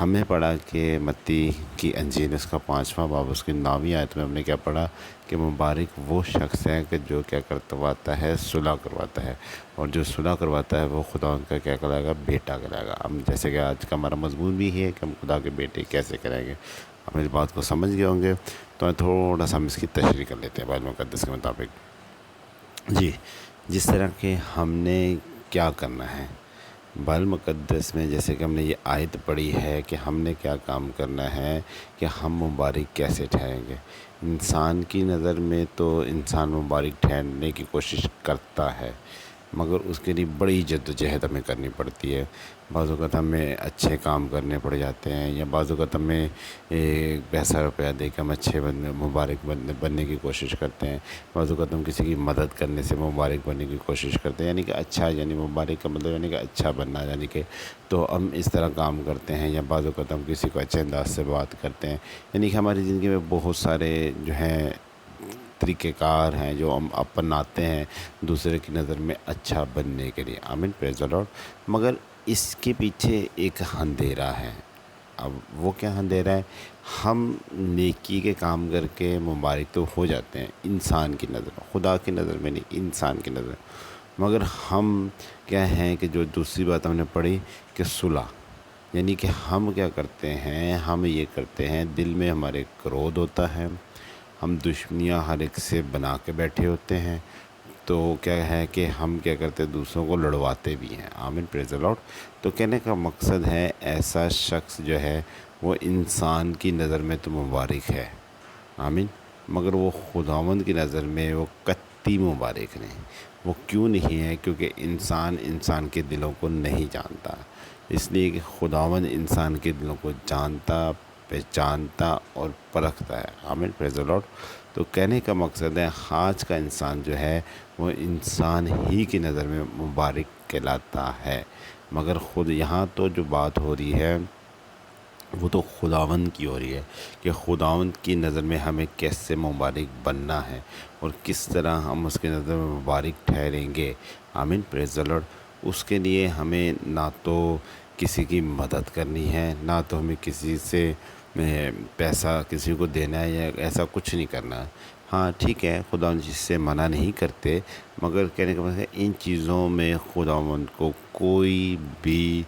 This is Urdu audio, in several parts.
ہم نے پڑھا کہ متی کی انجیل اس کا 5واں باب اس کی 9ویں آیت میں ہم نے کیا پڑھا کہ مبارک وہ شخص ہے کہ جو کیا کرواتا ہے، صلح کرواتا ہے، اور جو صلح کرواتا ہے وہ خدا ان کا کیا کرائے گا، بیٹا کرائے گا۔ ہم جیسے کہ آج کا ہمارا مضمون بھی ہے کہ ہم خدا کے بیٹے کیسے کرائیں گے، ہم اس بات کو سمجھ گئے ہوں گے، تو تھوڑا سا ہم اس کی تشریح کر لیتے ہیں بائبل مقدس کے مطابق۔ جی، جس طرح کہ ہم نے کیا کرنا ہے بائبل مقدس میں، جیسے کہ ہم نے یہ آیت پڑھی ہے کہ ہم نے کیا کام کرنا ہے کہ ہم مبارک کیسے ٹھہریں گے۔ انسان کی نظر میں تو انسان مبارک ٹھہرنے کی کوشش کرتا ہے، مگر اس کے لیے بڑی جدوجہد ہمیں کرنی پڑتی ہے۔ بعض اوقات ہمیں اچھے کام کرنے پڑ جاتے ہیں، یا بعض اوقات ہمیں پیسہ روپیہ دے کے ہم اچھے مبارک بننے کی کوشش کرتے ہیں۔ بعض اوقات ہم کسی کی مدد کرنے سے مبارک بننے کی کوشش کرتے ہیں، یعنی کہ اچھا، یعنی مبارک کا مطلب یعنی کہ اچھا بننا، یعنی کہ تو ہم اس طرح کام کرتے ہیں۔ یا بعض اوقات ہم کسی کو اچھے انداز سے بات کرتے ہیں، یعنی کہ ہماری زندگی میں بہت سارے جو ہیں طریقہ کار ہیں جو ہم اپناتے ہیں دوسرے کی نظر میں اچھا بننے کے لیے۔ آمین، پریز دی لارڈ۔ مگر اس کے پیچھے ایک اندھیرا ہے۔ اب وہ کیا اندھیرا ہے؟ ہم نیکی کے کام کر کے مبارک تو ہو جاتے ہیں انسان کی نظر، خدا کی نظر میں نہیں، انسان کی نظر، مگر ہم کیا ہیں کہ جو دوسری بات ہم نے پڑھی کہ صلح، یعنی کہ ہم کیا کرتے ہیں، ہم یہ کرتے ہیں، دل میں ہمارے کرودھ ہوتا ہے، ہم دشمنیاں ہر ایک سے بنا کے بیٹھے ہوتے ہیں، تو کیا ہے کہ ہم کیا کرتے ہیں، دوسروں کو لڑواتے بھی ہیں۔ آمین، پریز دی لارڈ۔ تو کہنے کا مقصد ہے ایسا شخص جو ہے وہ انسان کی نظر میں تو مبارک ہے، آمین، مگر وہ خداوند کی نظر میں وہ قطعی مبارک نہیں۔ وہ کیوں نہیں ہے؟ کیونکہ انسان کے دلوں کو نہیں جانتا، اس لیے کہ خداوند انسان کے دلوں کو جانتا، پہچانتا اور پرکھتا ہے۔ آمین، پریز دی لارڈ۔ تو کہنے کا مقصد ہے آج کا انسان جو ہے وہ انسان ہی کی نظر میں مبارک کہلاتا ہے، مگر خود یہاں تو جو بات ہو رہی ہے وہ تو خداوند کی ہو رہی ہے کہ خداوند کی نظر میں ہمیں کیسے مبارک بننا ہے اور کس طرح ہم اس کی نظر میں مبارک ٹھہریں گے۔ آمین، پریز دی لارڈ۔ اس کے لیے ہمیں نہ تو کسی کی مدد کرنی ہے، نہ تو ہمیں کسی سے پیسہ کسی کو دینا ہے، یا ایسا کچھ نہیں کرنا ہے۔ ہاں ٹھیک ہے، خداوند جس سے منع نہیں کرتے، مگر کہنے کا مطلب ہے ان چیزوں میں خداوند کو کوئی بھی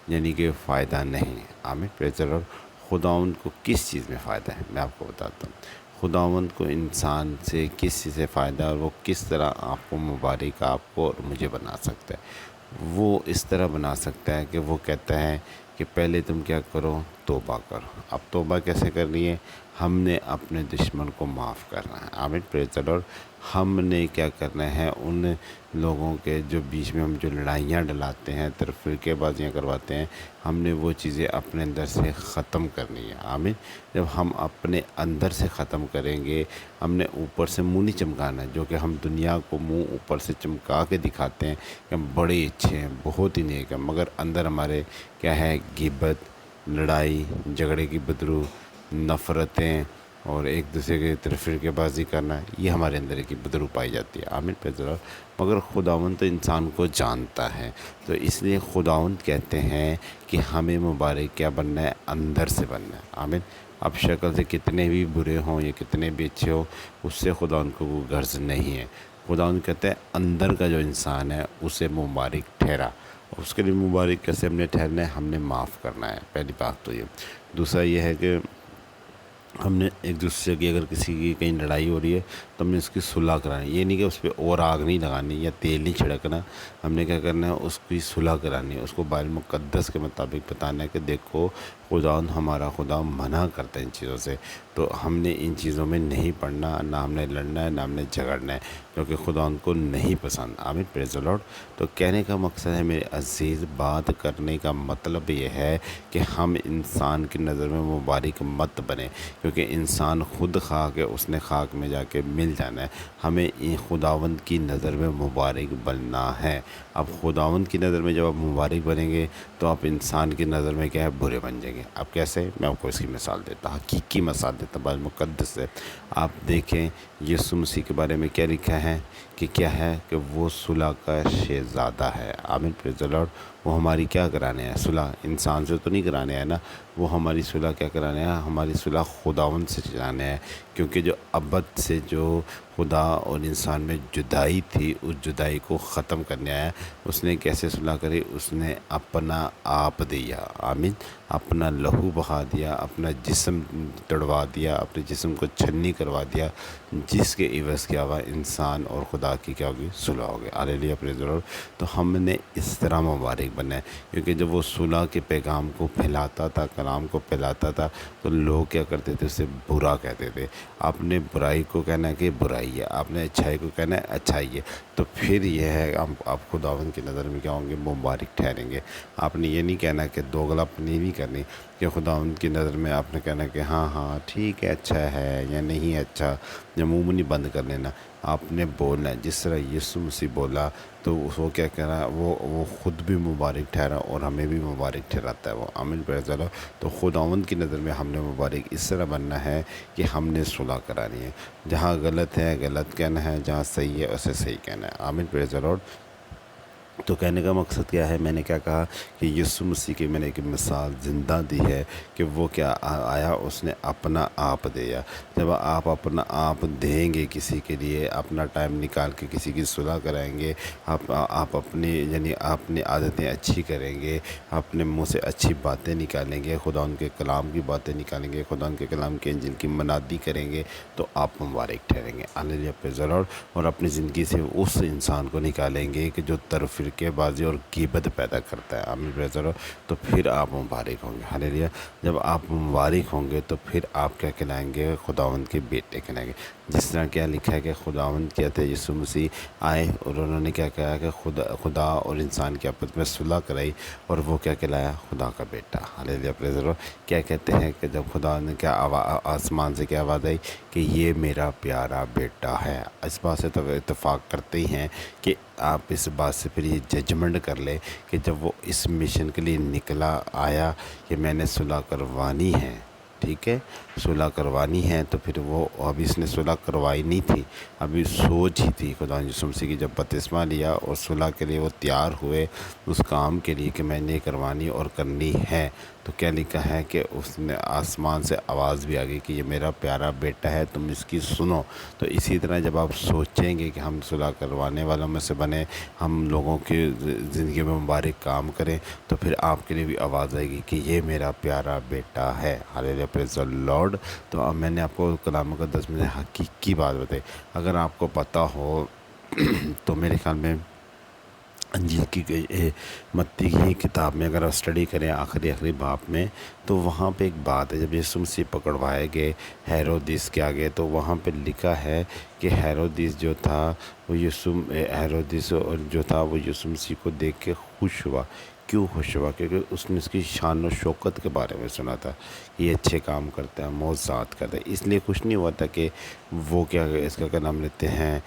یعنی کہ فائدہ نہیں ہے۔ آمین، پریز دی لارڈ۔ خداوند کو کس چیز میں فائدہ ہے میں آپ کو بتاتا ہوں۔ خداوند کو انسان سے کس چیز سے فائدہ ہے، اور وہ کس طرح آپ کو مبارک، آپ کو اور مجھے بنا سکتا ہے۔ وہ اس طرح بنا سکتا ہے کہ وہ کہتا ہے کہ پہلے تم کیا کرو، توبہ کرو۔ اب توبہ کیسے کرنی ہے؟ ہم نے اپنے دشمن کو معاف کرنا ہے۔ آمین، پریز دی لارڈ۔ ہم نے کیا کرنا ہے، ان لوگوں کے جو بیچ میں ہم جو لڑائیاں ڈلاتے ہیں، فرقے بازیاں کرواتے ہیں، ہم نے وہ چیزیں اپنے اندر سے ختم کرنی ہے۔ آمین۔ جب ہم اپنے اندر سے ختم کریں گے، ہم نے اوپر سے منہ نہیں چمکانا ہے، جو کہ ہم دنیا کو منہ اوپر سے چمکا کے دکھاتے ہیں کہ ہم بڑے اچھے ہیں، بہت ہی نیک ہیں، مگر اندر ہمارے کیا ہے، غیبت، لڑائی جھگڑے کی بدرو، نفرتیں اور ایک دوسرے کی طرف فرقے بازی کرنا، یہ ہمارے اندر کی بدرو پائی جاتی ہے۔ آمین، پریز دی لارڈ۔ مگر خداوند تو انسان کو جانتا ہے، تو اس لیے خداوند کہتے ہیں کہ ہمیں مبارک کیا بننا ہے، اندر سے بننا ہے۔ آمین۔ اب شکل سے کتنے بھی برے ہوں یا کتنے بھی اچھے ہوں، اس سے خداوند کو کوئی غرض نہیں ہے۔ خداوند کہتے ہیں اندر کا جو انسان ہے اسے مبارک ٹھہرا۔ اس کے لیے مبارک کیسے ہم نے ٹھہرنا ہے، ہم نے معاف کرنا ہے، پہلی بات تو یہ۔ دوسرا یہ ہے کہ ہم نے ایک دوسرے کی، اگر کسی کی کہیں لڑائی ہو رہی ہے تو ہم نے اس کی صلح کرانی، یہ نہیں کہ اس پہ اور آگ نہیں لگانی یا تیل نہیں چھڑکنا، ہم نے کیا کرنا ہے، اس کی صلح کرانی ہے، اس کو بائبل مقدس کے مطابق بتانا ہے کہ دیکھو خداوند ہمارا خدا منع کرتا ہے ان چیزوں سے، تو ہم نے ان چیزوں میں نہیں پڑھنا، نہ ہم نے لڑنا ہے، نہ ہم نے جھگڑنا ہے، کیونکہ خداوند کو نہیں پسند۔ آمین، پریز دی لارڈ۔ تو کہنے کا مقصد ہے میرے عزیز، بات کرنے کا مطلب یہ ہے کہ ہم انسان کی نظر میں مبارک مت بنے، کیونکہ انسان خود خاک ہے، اس نے خاک میں جا کے مل جانا ہے۔ ہمیں خداوند کی نظر میں مبارک بننا ہے۔ اب خداوند کی نظر میں جب آپ مبارک بنیں گے تو آپ انسان کی نظر میں کیا ہے، برے بن جائیں گے۔ اب کیسے؟ میں آپ کو اس کی مثال دیتا ہوں، حقیقی مثال دیتا ہوں بائبل مقدس سے۔ آپ دیکھیں یسوع مسیح کے بارے میں کیا لکھا ہے کہ کیا ہے کہ وہ صلح کا شہزادہ ہے۔ آمین، پریز دی لارڈ۔ وہ ہماری کیا کرانے ہیں؟ صلح انسان سے تو نہیں کرانے ہیں نا، وہ ہماری صلح کیا کرانے ہیں؟ ہماری صلح خداوند سے چلانے ہیں، کیونکہ جو ابد سے جو خدا اور انسان میں جدائی تھی، اس جدائی کو ختم کرنے آیا۔ اس نے کیسے صلح کری؟ اس نے اپنا آپ دیا، آمین، اپنا لہو بہا دیا، اپنا جسم تڑوا دیا، اپنے جسم کو چھنی کروا دیا، جس کے عوض کیا ہوا؟ انسان اور خدا کی کیا ہوگی؟ صلح ہوگی۔ ہاللیلویہ، پریز دی لارڈ۔ تو ہم نے اس طرح مبارک بننا ہے، کیونکہ جب وہ صلح کے پیغام کو پھیلاتا تھا، کلام کو پھیلاتا تھا، تو لوگ کیا کرتے تھے؟ اسے برا کہتے تھے۔ آپ نے برائی کو کہنا ہے کہ برائی ہے، آپ نے اچھائی کو کہنا ہے اچھائی ہے، تو پھر یہ ہے آپ خداوند کی نظر میں کیا ہوں گے؟ مبارک ٹھہریں گے۔ آپ نے یہ نہیں کہنا کہ دوگلاپنی نہیں کرنی، کہ خداوند کی نظر میں آپ نے کہنا کہ ہاں ٹھیک ہے، اچھا ہے یا نہیں اچھا، یا منہ نہیں بند کر لینا۔ آپ نے بولنا ہے جس طرح یسوع مسیح بولا، تو وہ کیا کہہ رہا ہے؟ وہ خود بھی مبارک ٹھہرا اور ہمیں بھی مبارک ٹھہراتا ہے وہ، آمین، پریز دی لارڈ۔ تو خداوند کی نظر میں ہم نے مبارک اس طرح بننا ہے کہ ہم نے صلح کرانی ہے، جہاں غلط ہے غلط کہنا ہے، جہاں صحیح ہے اسے صحیح کہنا ہے، آمین، پریز دی لارڈ۔ تو کہنے کا مقصد کیا ہے؟ میں نے کیا کہا کہ یسوع مسیح کی میں نے ایک مثال زندہ دی ہے کہ وہ کیا آیا؟ اس نے اپنا آپ دیا۔ جب آپ اپنا آپ دیں گے کسی کے لیے، اپنا ٹائم نکال کے کسی کی صلح کرائیں گے، آپ اپنی یعنی اپنی عادتیں اچھی کریں گے، اپنے منہ سے اچھی باتیں نکالیں گے، خدا ان کے کلام کی باتیں نکالیں گے، خدا ان کے کلام کے انجیل کی منادی کریں گے، تو آپ مبارک ٹھہریں گے، ہاللیلویہ، پریز دی لارڈ۔ اور اپنی زندگی سے اس انسان کو نکالیں گے کہ جو فرقے بازی اور غیبت پیدا کرتا ہے، آمین، پریز دی لارڈ۔ تو پھر آپ مبارک ہوں گے، ہاللیلویہ۔ جب آپ مبارک ہوں گے تو پھر آپ کیا کہلائیں گے؟ خداوند کے بیٹے کہلائیں گے۔ جس طرح کیا لکھا ہے کہ خداوند کہتے ہیں یسوع مسیح آئے اور انہوں نے کیا کہا کہ خدا اور انسان کے آپس میں صلح کرائی، اور وہ کیا کہلایا؟ خدا کا بیٹا، ہاللیلویہ، پریز دی لارڈ۔ کیا کہتے ہیں کہ جب خدا نے کیا آسمان سے کیا آواز آئی کہ یہ میرا پیارا بیٹا ہے، اس بات سے تو اتفاق کرتے ہی ہیں کہ آپ اس بات سے پھر یہ ججمنٹ کر لیں کہ جب وہ اس مشن کے لیے نکلا آیا کہ میں نے صلح کروانی ہے، ٹھیک ہے، صلح کروانی ہے، تو پھر وہ ابھی اس نے صلح کروائی نہیں تھی، ابھی سوچ ہی تھی۔ خدا یسوع مسیح کی جب بپتسمہ لیا اور صلح کے لیے وہ تیار ہوئے اس کام کے لیے کہ میں نے کروانی اور کرنی ہے، تو کیا لکھا ہے کہ اس نے آسمان سے آواز بھی آ گئی کہ یہ میرا پیارا بیٹا ہے، تم اس کی سنو۔ تو اسی طرح جب آپ سوچیں گے کہ ہم صلح کروانے والوں میں سے بنے، ہم لوگوں کی زندگی میں مبارک کام کریں، تو پھر آپ کے لیے بھی آواز آئے گی کہ یہ میرا پیارا بیٹا ہے، ہاللیلویہ، پریز دی لارڈ۔ تو اب میں نے آپ کو کلام مقدس میں حقیقی بات بتائی، اگر آپ کو پتہ ہو تو میرے خیال میں انجیل کی متی کی کتاب میں اگر آپ اسٹڈی کریں آخری باب میں، تو وہاں پہ ایک بات ہے، جب یسوع مسیح پکڑوائے گئے ہیرودیس کے آگے، تو وہاں پہ لکھا ہے کہ ہیرودیس جو تھا وہ ہیرودیس جو تھا وہ یسوع مسیح کو دیکھ کے خوش ہوا۔ کیوں خوش ہوا؟ کیونکہ اس نے اس کی شان و شوکت کے بارے میں سنا تھا، یہ اچھے کام کرتا ہے، معجزات کرتا ہے، اس لیے خوش نہیں ہوا تھا کہ وہ کیا اس کا نام لیتے ہیں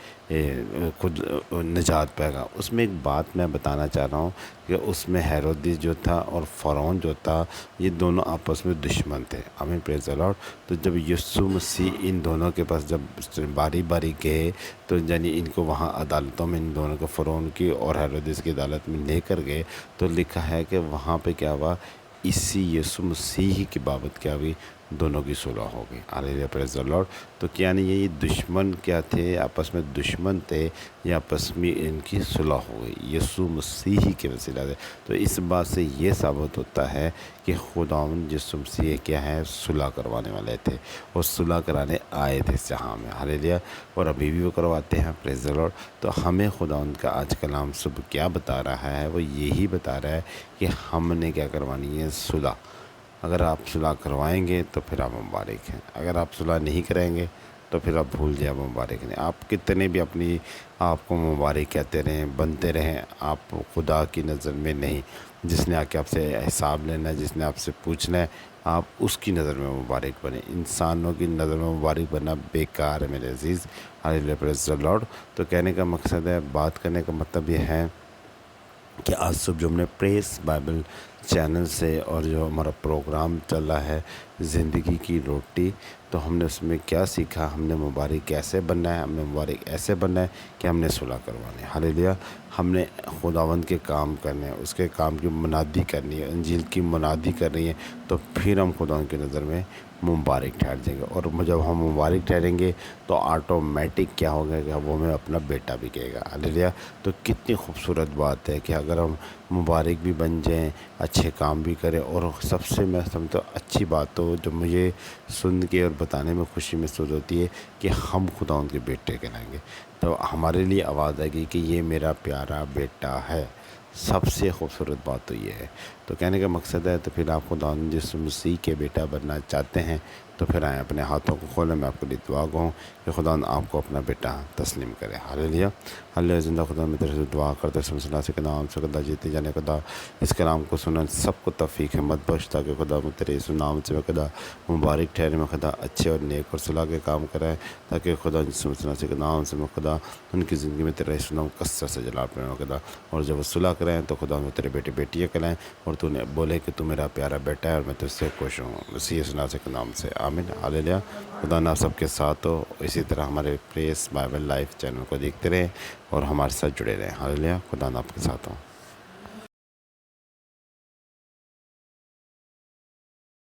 خود نجات پائے گا۔ اس میں ایک بات میں بتانا چاہ رہا ہوں کہ اس میں ہیرودیس جو تھا اور فرعون جو تھا، یہ دونوں آپس میں دشمن تھے، آمین، پریز دی لارڈ۔ تو جب یسوع مسیح ان دونوں کے پاس جب باری باری گئے، تو یعنی ان کو وہاں عدالتوں میں ان دونوں کو، فرعون کی اور ہیرودیس کی عدالت میں لے کر گئے، تو لکھا ہے کہ وہاں پہ کیا ہوا؟ اسی یسوع مسیح کی بابت کیا ہوئی؟ دونوں کی صلح ہو گئی، ہاللیلویہ، پریز دی لارڈ۔ تو کیا یعنی یہ دشمن کیا تھے؟ آپس میں دشمن تھے، یا آپس میں ان کی صلح ہو گئی یسوع مسیح کے وسیلہ سے۔ تو اس بات سے یہ ثابت ہوتا ہے کہ خداوند یسوع مسیح کیا ہے؟ صلح کروانے والے تھے، اور صلح کرانے آئے تھے اس جہاں میں، ہاللیلویہ، اور ابھی بھی وہ کرواتے ہیں، پریز دی لارڈ۔ تو ہمیں خداوند کا آج کلام صبح کیا بتا رہا ہے؟ وہ یہی بتا رہا ہے کہ ہم نے کیا کروانی ہے؟ صلح۔ اگر آپ صلح کروائیں گے تو پھر آپ مبارک ہیں، اگر آپ صلح نہیں کریں گے تو پھر آپ بھول جائیں، مبارک نہیں۔ آپ کتنے بھی اپنی آپ کو مبارک کہتے رہیں، بنتے رہیں، آپ خدا کی نظر میں نہیں۔ جس نے آ کے آپ سے حساب لینا ہے، جس نے آپ سے پوچھنا ہے، آپ اس کی نظر میں مبارک بنیں۔ انسانوں کی نظر میں مبارک بننا بیکار ہے میرے عزیز، ہاللیلویہ، پریز دی لارڈ۔ تو کہنے کا مقصد ہے، بات کرنے کا مطلب یہ ہے کہ آج صبح جو ہم نے پریس بائبل چینل سے اور جو ہمارا پروگرام چل رہا ہے زندگی کی روٹی، تو ہم نے اس میں کیا سیکھا، ہم نے مبارک کیسے بننا ہے، ہم نے مبارک ایسے بننا ہے کہ ہم نے صلح کروانے، ہاللیلویہ۔ ہم نے خداوند کے کام کرنے ہیں، اس کے کام کی منادی کرنی ہے، انجیل کی منادی کرنی ہے، تو پھر ہم خداوند کی نظر میں مبارک ٹھہر جائیں گے۔ اور جب ہم مبارک ٹھہریں گے تو آٹومیٹک کیا ہوگا کہ وہ ہمیں اپنا بیٹا بھی کہے گا، ہاللیلویہ۔ تو کتنی خوبصورت بات ہے کہ اگر ہم مبارک بھی بن جائیں، اچھے کام بھی کریں، اور سب سے میں سمجھتا ہوں اچھی بات تو جو مجھے سن کے اور بتانے میں خوشی محسوس ہوتی ہے کہ ہم خداوند کے بیٹے کہلائیں گے، تو ہمارے لیے آواز آئے گی کہ یہ میرا پیارا بیٹا ہے۔ سب سے خوبصورت بات تو یہ ہے۔ تو کہنے کا مقصد ہے، تو پھر آپ خداوند یسوع مسیح کے بیٹا بننا چاہتے ہیں تو پھر آئیں، اپنے ہاتھوں کو کھولیں، میں آپ کے لیے دعا گو کہ خداوند آپ کو اپنا بیٹا تسلیم کرے، ہاللیلویہ۔ اللہ زندہ خدا میں تیرے سے دعا کرتے سمسنا سے نام سے خدا جیتے جانے خدا، اس کلام کو سنن سب کو توفیق ہمت بخش، تاکہ خدا میں تیرے اس نام سے میں خدا مبارک ٹھہرے، میں خدا اچھے اور نیک اور صلاح کے کام کرائے، تاکہ خدا سمسنا سے نام سے میں خدا ان کی زندگی میں تیرا اس نام کثرت سے جلال پڑے خدا، اور جب وہ صلاح کرائیں تو خدا میں تیرے بیٹے بیٹیاں کہلائیں، اور تو نے بولے کہ تو میرا پیارا بیٹا ہے اور میں تجھ سے خوش ہوں، مسیح اس نام سے آمین، ہاللیلویہ۔ خدا نہ سب کے ساتھ ہو، اسی طرح ہمارے پریس بائبل لائف چینل کو دیکھتے رہیں اور ہمارے ساتھ جڑے رہیں، ہاللیلویہ۔ خدا نہ آپ کے ساتھ ہو۔